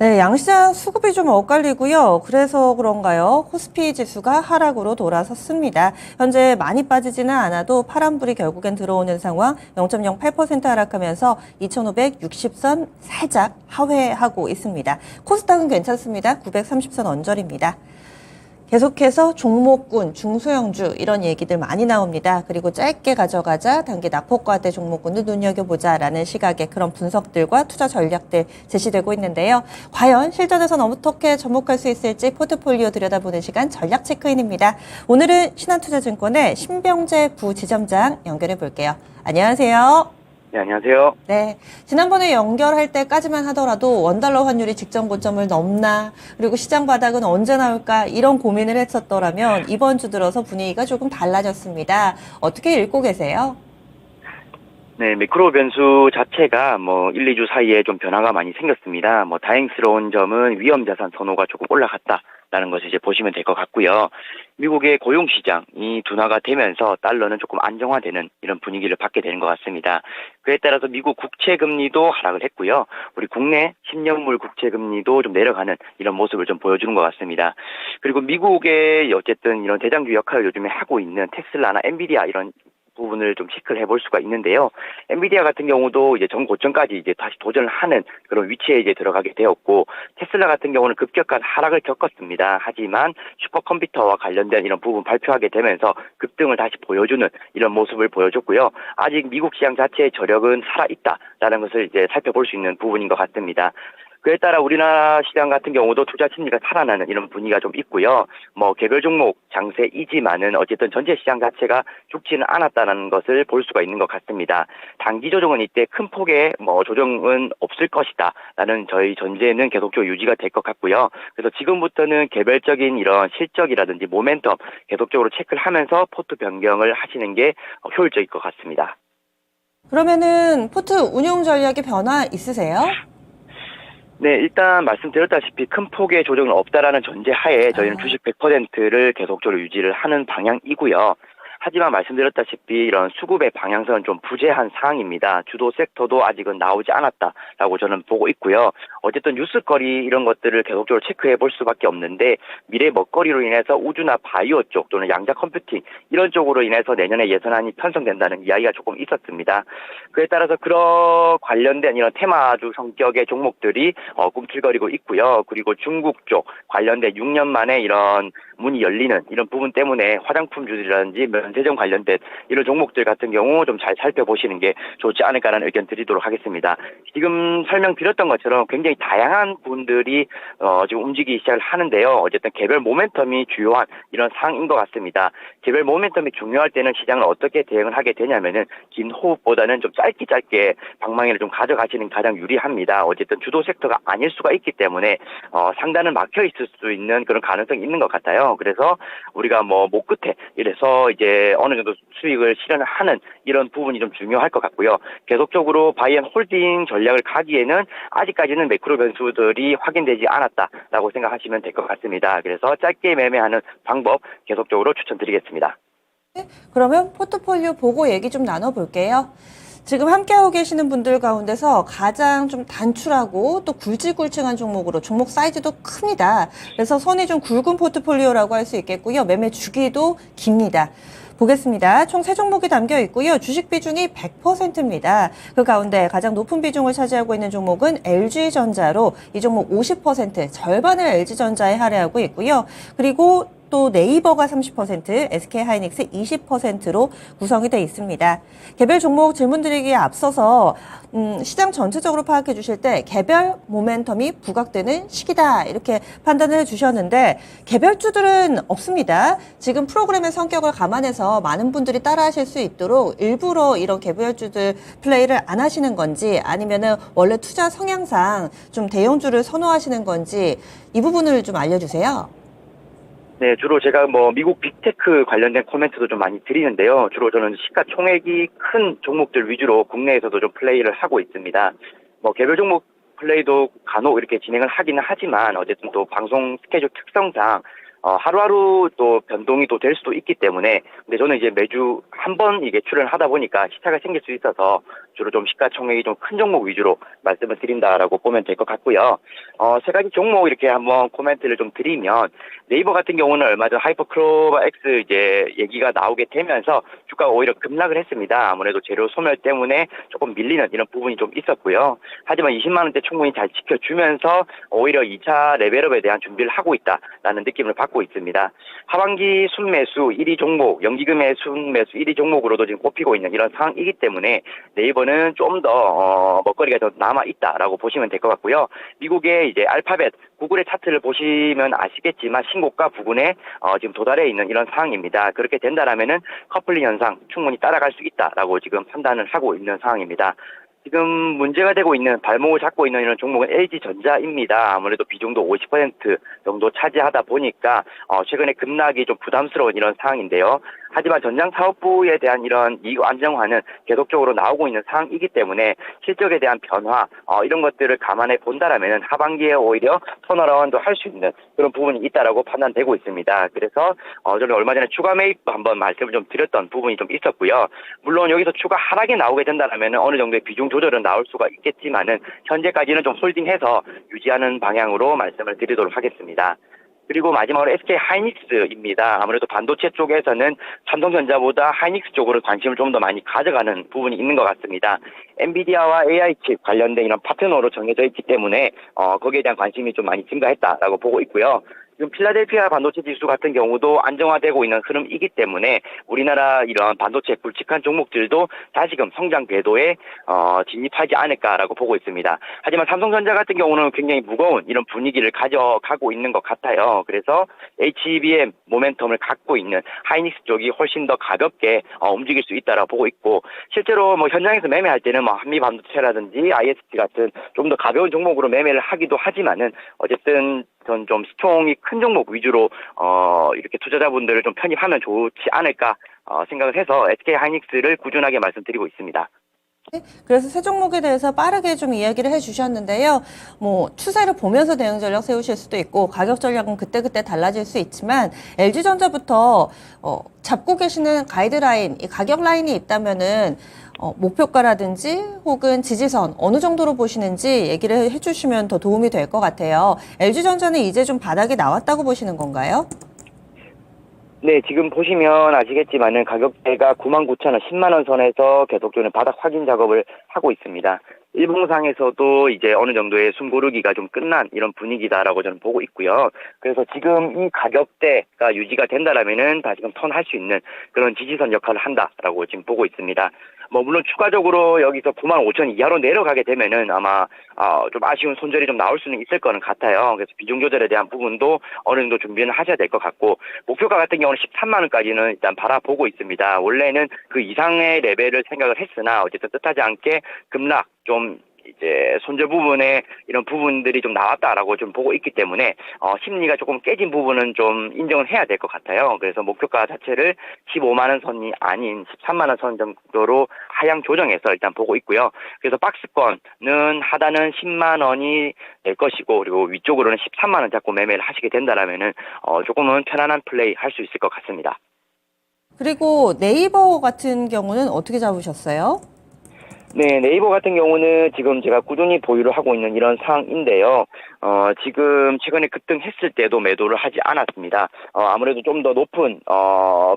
네, 양시장 수급이 좀 엇갈리고요. 그래서 그런가요? 코스피 지수가 하락으로 돌아섰습니다. 현재 많이 빠지지는 않아도 파란불이 결국엔 들어오는 상황 0.08% 하락하면서 2,560선 살짝 하회하고 있습니다. 코스닥은 괜찮습니다. 930선 언저리입니다. 계속해서 종목군, 중소형주 이런 얘기들 많이 나옵니다. 그리고 짧게 가져가자, 단기 낙폭과대 종목군도 눈여겨보자라는 시각의 그런 분석들과 투자 전략들 제시되고 있는데요. 과연 실전에선 어떻게 접목할 수 있을지 포트폴리오 들여다보는 시간 전략 체크인입니다. 오늘은 신한투자증권의 신병재 부지점장 연결해 볼게요. 안녕하세요. 네, 안녕하세요. 네, 지난번에 연결할 때까지만 하더라도 원달러 환율이 직전 고점을 넘나, 그리고 시장 바닥은 언제 나올까 이런 고민을 했었더라면 이번 주 들어서 분위기가 조금 달라졌습니다. 어떻게 읽고 계세요? 네, 매크로 변수 자체가 1, 2주 사이에 좀 변화가 많이 생겼습니다. 다행스러운 점은 위험 자산 선호가 조금 올라갔다라는 것을 이제 보시면 될 것 같고요. 미국의 고용 시장이 둔화가 되면서 달러는 조금 안정화되는 이런 분위기를 받게 되는 것 같습니다. 그에 따라서 미국 국채 금리도 하락을 했고요. 우리 국내 10년물 국채 금리도 좀 내려가는 이런 모습을 좀 보여주는 것 같습니다. 그리고 미국의 어쨌든 이런 대장주 역할을 요즘에 하고 있는 테슬라나 엔비디아 이런 부분을 좀 체크를 해볼 수가 있는데요. 엔비디아 같은 경우도 이제 전 고점까지 이제 다시 도전을 하는 그런 위치에 이제 들어가게 되었고, 테슬라 같은 경우는 급격한 하락을 겪었습니다. 하지만 슈퍼컴퓨터와 관련된 이런 부분 발표하게 되면서 급등을 다시 보여주는 이런 모습을 보여줬고요. 아직 미국 시장 자체의 저력은 살아있다라는 것을 이제 살펴볼 수 있는 부분인 것 같습니다. 그에 따라 우리나라 시장 같은 경우도 투자 심리가 살아나는 이런 분위기가 좀 있고요. 개별 종목 장세이지만은 어쨌든 전체 시장 자체가 죽지는 않았다는 것을 볼 수가 있는 것 같습니다. 단기 조정은 이때 큰 폭의 조정은 없을 것이다라는 저희 전제는 계속적으로 유지가 될 것 같고요. 그래서 지금부터는 개별적인 이런 실적이라든지 모멘텀 계속적으로 체크를 하면서 포트 변경을 하시는 게 효율적일 것 같습니다. 그러면은 포트 운용 전략의 변화 있으세요? 네, 일단 말씀드렸다시피 큰 폭의 조정은 없다라는 전제 하에 저희는 아, 주식 100%를 계속적으로 유지를 하는 방향이고요. 하지만 말씀드렸다시피 이런 수급의 방향성은 좀 부재한 상황입니다. 주도 섹터도 아직은 나오지 않았다라고 저는 보고 있고요. 어쨌든 뉴스거리 이런 것들을 계속적으로 체크해 볼 수밖에 없는데, 미래 먹거리로 인해서 우주나 바이오 쪽 또는 양자 컴퓨팅 이런 쪽으로 인해서 내년에 예산안이 편성된다는 이야기가 조금 있었습니다. 그에 따라서 그런 관련된 이런 테마주 성격의 종목들이 꿈틀거리고 있고요. 그리고 중국 쪽 관련된 6년 만에 이런 문이 열리는 이런 부분 때문에 화장품주라든지 면세점 관련된 이런 종목들 같은 경우 좀 잘 살펴보시는 게 좋지 않을까라는 의견 드리도록 하겠습니다. 지금 설명드렸던 것처럼 굉장히 다양한 분들이 지금 움직이기 시작을 하는데요. 어쨌든 개별 모멘텀이 주요한 이런 상황인 것 같습니다. 개별 모멘텀이 중요할 때는 시장을 어떻게 대응을 하게 되냐면은 긴 호흡보다는 좀 짧게 방망이를 좀 가져가시는 게 가장 유리합니다. 어쨌든 주도 섹터가 아닐 수가 있기 때문에 상단은 막혀 있을 수 있는 그런 가능성이 있는 것 같아요. 그래서 우리가 목 끝에 이래서 이제 어느 정도 수익을 실현을 하는 이런 부분이 좀 중요할 것 같고요. 계속적으로 바이앤홀딩 전략을 가기에는 아직까지는 매크로 변수들이 확인되지 않았다라고 생각하시면 될 것 같습니다. 그래서 짧게 매매하는 방법 계속적으로 추천드리겠습니다. 그러면 포트폴리오 보고 얘기 좀 나눠볼게요. 지금 함께하고 계시는 분들 가운데서 가장 좀 단출하고 또 굵직굵직한 종목으로 종목 사이즈도 큽니다. 그래서 선이 좀 굵은 포트폴리오라고 할 수 있겠고요. 매매 주기도 깁니다. 보겠습니다. 총 3종목이 담겨 있고요. 주식 비중이 100%입니다. 그 가운데 가장 높은 비중을 차지하고 있는 종목은 LG전자로 이 종목 50%, 절반을 LG전자에 할애하고 있고요. 그리고 또 네이버가 30%, SK하이닉스 20%로 구성이 되어 있습니다. 개별 종목 질문 드리기에 앞서서 시장 전체적으로 파악해 주실 때 개별 모멘텀이 부각되는 시기다 이렇게 판단을 해주셨는데 개별주들은 없습니다. 지금 프로그램의 성격을 감안해서 많은 분들이 따라하실 수 있도록 일부러 이런 개별주들 플레이를 안 하시는 건지 아니면은 원래 투자 성향상 좀 대형주를 선호하시는 건지 이 부분을 좀 알려주세요. 네, 주로 제가 미국 빅테크 관련된 코멘트도 좀 많이 드리는데요. 주로 저는 시가총액이 큰 종목들 위주로 국내에서도 좀 플레이를 하고 있습니다. 개별 종목 플레이도 간혹 이렇게 진행을 하기는 하지만 어쨌든 또 방송 스케줄 특성상 하루하루 또 변동이 또 될 수도 있기 때문에, 근데 저는 이제 매주 한 번 이게 출연을 하다 보니까 시차가 생길 수 있어서 주로 좀 시가총액이 좀 큰 종목 위주로 말씀을 드린다라고 보면 될 것 같고요. 세 가지 종목 이렇게 한번 코멘트를 좀 드리면, 네이버 같은 경우는 얼마 전 하이퍼클로바 X 이제 얘기가 나오게 되면서 주가가 오히려 급락을 했습니다. 아무래도 재료 소멸 때문에 조금 밀리는 이런 부분이 좀 있었고요. 하지만 20만 원대 충분히 잘 지켜주면서 오히려 2차 레벨업에 대한 준비를 하고 있다라는 느낌을 받고 있습니다. 하반기 순매수 1위 종목, 연기금의 순매수 1위 종목으로도 지금 꼽히고 있는 이런 상황이기 때문에 네이버는 좀 더 먹거리가 더 남아 있다라고 보시면 될 것 같고요. 미국의 이제 알파벳, 구글의 차트를 보시면 아시겠지만 신고가 부근에 지금 도달해 있는 이런 상황입니다. 그렇게 된다라면은 커플링 현상 충분히 따라갈 수 있다라고 지금 판단을 하고 있는 상황입니다. 지금 문제가 되고 있는, 발목을 잡고 있는 이런 종목은 LG전자입니다. 아무래도 비중도 50% 정도 차지하다 보니까 최근에 급락이 좀 부담스러운 이런 상황인데요. 하지만 전장사업부에 대한 이런 이익 안정화는 계속적으로 나오고 있는 상황이기 때문에 실적에 대한 변화 이런 것들을 감안해 본다라면 하반기에 오히려 턴어라운드 할 수 있는 그런 부분이 있다라고 판단되고 있습니다. 그래서 저는 얼마 전에 추가 매입 한번 말씀을 좀 드렸던 부분이 좀 있었고요. 물론 여기서 추가 하락이 나오게 된다라면 어느 정도의 비중 조절은 나올 수가 있겠지만은 현재까지는 좀 홀딩해서 유지하는 방향으로 말씀을 드리도록 하겠습니다. 그리고 마지막으로 SK 하이닉스입니다. 아무래도 반도체 쪽에서는 삼성전자보다 하이닉스 쪽으로 관심을 좀 더 많이 가져가는 부분이 있는 것 같습니다. 엔비디아와 AI 칩 관련된 이런 파트너로 정해져 있기 때문에 거기에 대한 관심이 좀 많이 증가했다라고 보고 있고요. 지금 필라델피아 반도체 지수 같은 경우도 안정화되고 있는 흐름이기 때문에 우리나라 이러한 반도체 굵직한 종목들도 다시금 성장 궤도에 진입하지 않을까라고 보고 있습니다. 하지만 삼성전자 같은 경우는 굉장히 무거운 이런 분위기를 가져가고 있는 것 같아요. 그래서 HBM 모멘텀을 갖고 있는 하이닉스 쪽이 훨씬 더 가볍게 움직일 수 있다라고 보고 있고, 실제로 뭐 현장에서 매매할 때는 뭐 한미반도체라든지 IST 같은 좀 더 가벼운 종목으로 매매를 하기도 하지만은 어쨌든 전 좀 스통이 큰 종목 위주로 이렇게 투자자분들을 좀 편입하면 좋지 않을까 생각을 해서 SK 하이닉스를 꾸준하게 말씀드리고 있습니다. 그래서 세 종목에 대해서 빠르게 좀 이야기를 해주셨는데요. 뭐 추세를 보면서 대응 전략 세우실 수도 있고 가격 전략은 그때그때 달라질 수 있지만 LG전자부터 잡고 계시는 가이드라인, 이 가격 라인이 있다면은 목표가라든지 혹은 지지선 어느 정도로 보시는지 얘기를 해주시면 더 도움이 될 것 같아요. LG전자는 이제 좀 바닥이 나왔다고 보시는 건가요? 네, 지금 보시면 아시겠지만은 가격대가 99,000원, 10만 원 선에서 계속적으로 바닥 확인 작업을 하고 있습니다. 일봉상에서도 이제 어느 정도의 숨고르기가 좀 끝난 이런 분위기다라고 저는 보고 있고요. 그래서 지금 이 가격대가 유지가 된다라면은 다시금 턴할 수 있는 그런 지지선 역할을 한다라고 지금 보고 있습니다. 뭐 물론 추가적으로 여기서 95,000원 이하로 내려가게 되면은 아마 좀 아쉬운 손절이 좀 나올 수는 있을 거는 같아요. 그래서 비중 조절에 대한 부분도 어느 정도 준비는 하셔야 될 것 같고, 목표가 같은 경우는 13만 원까지는 일단 바라보고 있습니다. 원래는 그 이상의 레벨을 생각을 했으나 어쨌든 뜻하지 않게 급락 좀 이제 손절 부분에 이런 부분들이 좀 나왔다라고 좀 보고 있기 때문에 심리가 조금 깨진 부분은 좀 인정을 해야 될 것 같아요. 그래서 목표가 자체를 15만 원 선이 아닌 13만 원 선 정도로 하향 조정해서 일단 보고 있고요. 그래서 박스권은 하단은 10만 원이 될 것이고, 그리고 위쪽으로는 13만 원 잡고 매매를 하시게 된다라면은 조금은 편안한 플레이 할 수 있을 것 같습니다. 그리고 네이버 같은 경우는 어떻게 잡으셨어요? 네, 네이버 같은 경우는 지금 제가 꾸준히 보유를 하고 있는 이런 상황인데요. 지금 최근에 급등했을 때도 매도를 하지 않았습니다. 아무래도 좀 더 높은,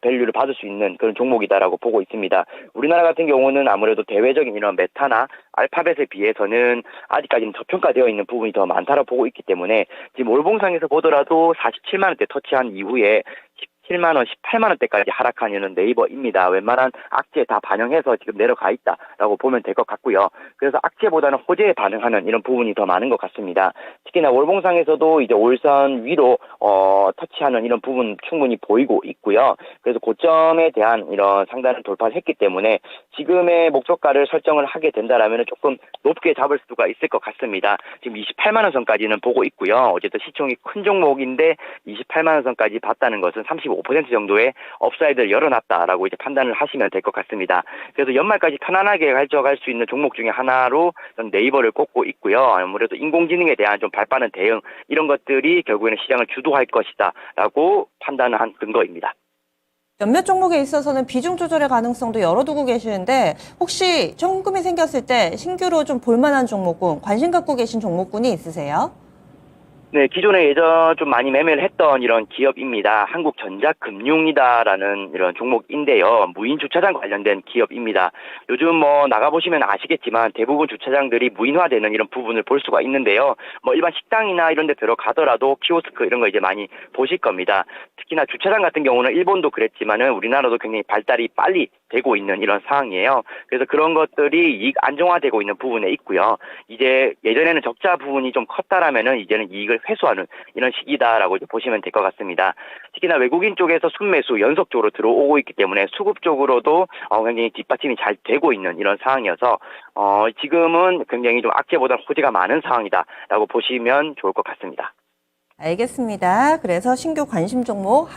밸류를 받을 수 있는 그런 종목이다라고 보고 있습니다. 우리나라 같은 경우는 아무래도 대외적인 이런 메타나 알파벳에 비해서는 아직까지는 저평가되어 있는 부분이 더 많다라고 보고 있기 때문에 지금 월봉상에서 보더라도 47만 원대 터치한 이후에 17만 원, 18만 원대까지 하락한 이유는 네이버입니다. 웬만한 악재에 다 반영해서 지금 내려가 있다라고 보면 될 것 같고요. 그래서 악재보다는 호재에 반응하는 이런 부분이 더 많은 것 같습니다. 특히나 월봉상에서도 이제 올선 위로 터치하는 이런 부분 충분히 보이고 있고요. 그래서 고점에 대한 이런 상단을 돌파를 했기 때문에 지금의 목표가를 설정을 하게 된다라면 조금 높게 잡을 수가 있을 것 같습니다. 지금 28만 원 선까지는 보고 있고요. 어쨌든 시총이 큰 종목인데 28만 원 선까지 봤다는 것은 35% 5% 정도의 업사이드를 열어놨다라고 이제 판단을 하시면 될 것 같습니다. 그래서 연말까지 편안하게 가져갈 수 있는 종목 중에 하나로 저는 네이버를 꼽고 있고요. 아무래도 인공지능에 대한 좀 발빠른 대응 이런 것들이 결국에는 시장을 주도할 것이다라고 판단을 한 근거입니다. 몇몇 종목에 있어서는 비중 조절의 가능성도 열어두고 계시는데 혹시 현금이 생겼을 때 신규로 좀 볼만한 종목군, 관심 갖고 계신 종목군이 있으세요? 네, 기존에 예전 좀 많이 매매를 했던 이런 기업입니다. 한국전자금융이다라는 이런 종목인데요. 무인 주차장 관련된 기업입니다. 요즘 뭐 나가보시면 아시겠지만 대부분 주차장들이 무인화되는 이런 부분을 볼 수가 있는데요. 뭐 일반 식당이나 이런 데 들어가더라도 키오스크 이런 거 이제 많이 보실 겁니다. 특히나 주차장 같은 경우는 일본도 그랬지만은 우리나라도 굉장히 발달이 빨리 되고 있는 이런 상황이에요. 그래서 그런 것들이 이익 안정화되고 있는 부분에 있고요. 이제 예전에는 적자 부분이 좀 컸다라면은 이제는 이익을 회수하는 이런 시기다라고 이제 보시면 될 것 같습니다. 특히나 외국인 쪽에서 순매수 연속적으로 들어오고 있기 때문에 수급 쪽으로도 굉장히 뒷받침이 잘 되고 있는 이런 상황이어서 지금은 굉장히 좀 악재보다 호재가 많은 상황이다라고 보시면 좋을 것 같습니다. 알겠습니다. 그래서 신규 관심 종목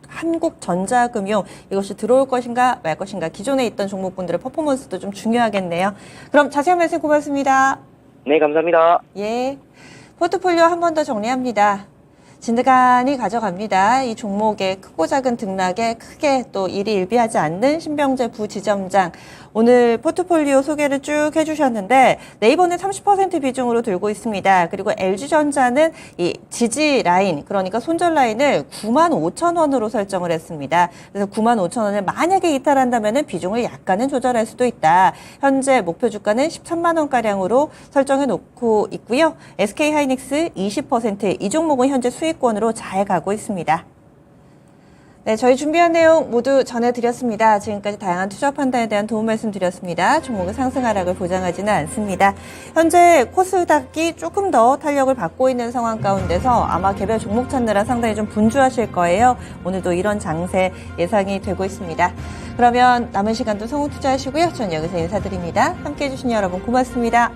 한국전자금융 이것이 들어올 것인가 말 것인가 기존에 있던 종목군들의 퍼포먼스도 좀 중요하겠네요. 그럼 자세한 말씀 고맙습니다. 네, 감사합니다. 예, 포트폴리오 한 번 더 정리합니다. 진드간이 가져갑니다. 이 종목의 크고 작은 등락에 크게 또 일희일비하지 않는 신병재 부지점장. 오늘 포트폴리오 소개를 쭉 해주셨는데 네이버는 30% 비중으로 들고 있습니다. 그리고 LG전자는 이 지지 라인, 그러니까 손절 라인을 95,000원으로 설정을 했습니다. 그래서 95,000원을 만약에 이탈한다면 비중을 약간은 조절할 수도 있다. 현재 목표 주가는 13만 원가량으로 설정해 놓고 있고요. SK하이닉스 20%, 이 종목은 현재 수익권으로 잘 가고 있습니다. 네, 저희 준비한 내용 모두 전해드렸습니다. 지금까지 다양한 투자 판단에 대한 도움 말씀드렸습니다. 종목의 상승 하락을 보장하지는 않습니다. 현재 코스닥이 조금 더 탄력을 받고 있는 상황 가운데서 아마 개별 종목 찾느라 상당히 좀 분주하실 거예요. 오늘도 이런 장세 예상이 되고 있습니다. 그러면 남은 시간도 성우 투자하시고요. 전 여기서 인사드립니다. 함께해 주신 여러분 고맙습니다.